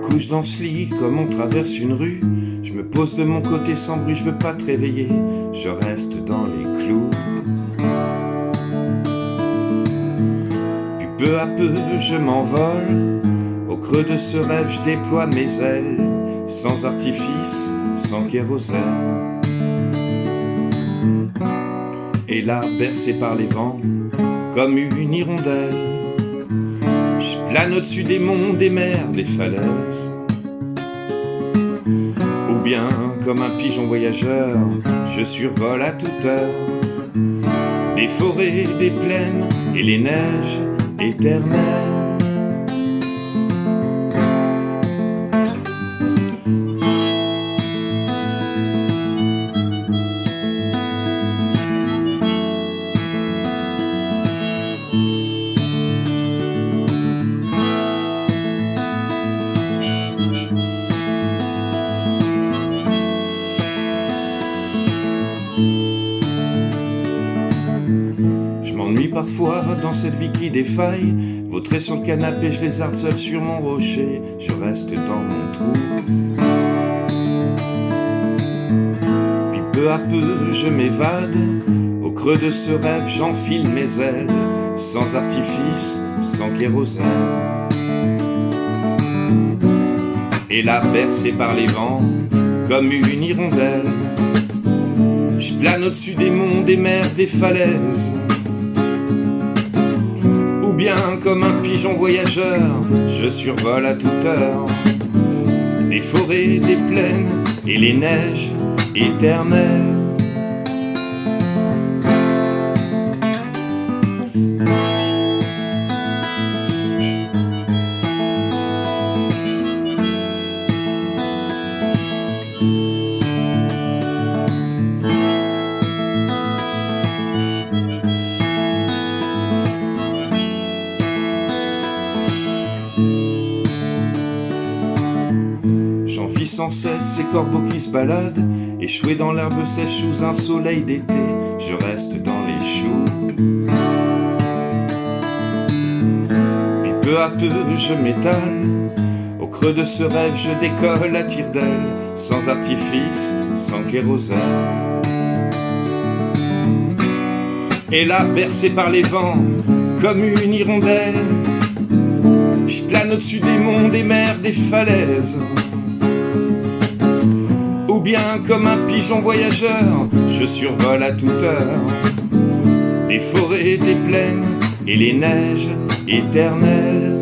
Couche dans ce lit comme on traverse une rue. Je me pose de mon côté sans bruit, je veux pas te réveiller. Je reste dans les clous. Puis peu à peu je m'envole. Au creux de ce rêve je déploie mes ailes. Sans artifice, sans kérosène. Et là, bercé par les vents, comme une hirondelle, je plane au-dessus des monts, des mers, des falaises. Ou bien, comme un pigeon voyageur, je survole à toute heure les forêts, des plaines et les neiges éternelles. Je m'ennuie parfois dans cette vie qui défaille. Vautré sur le canapé, je lézarde seul sur mon rocher. Je reste dans mon trou. Puis peu à peu je m'évade. Au creux de ce rêve j'enfile mes ailes. Sans artifice, sans kérosène. Et là, bercé par les vents, comme une hirondelle, je plane au-dessus des monts, des mers, des falaises. Ou bien comme un pigeon voyageur, je survole à toute heure les forêts, des plaines et les neiges éternelles. J'envie sans cesse ces corbeaux qui se baladent, échoués dans l'herbe sèche sous un soleil d'été. Je reste dans les choux. Puis peu à peu je m'étale. Au creux de ce rêve je décolle à tire-d'aile, sans artifice, sans kérosène. Et là, bercé par les vents, comme une hirondelle, je plane au-dessus des monts, des mers, des falaises. Ou bien comme un pigeon voyageur, je survole à toute heure les forêts, des plaines et les neiges éternelles.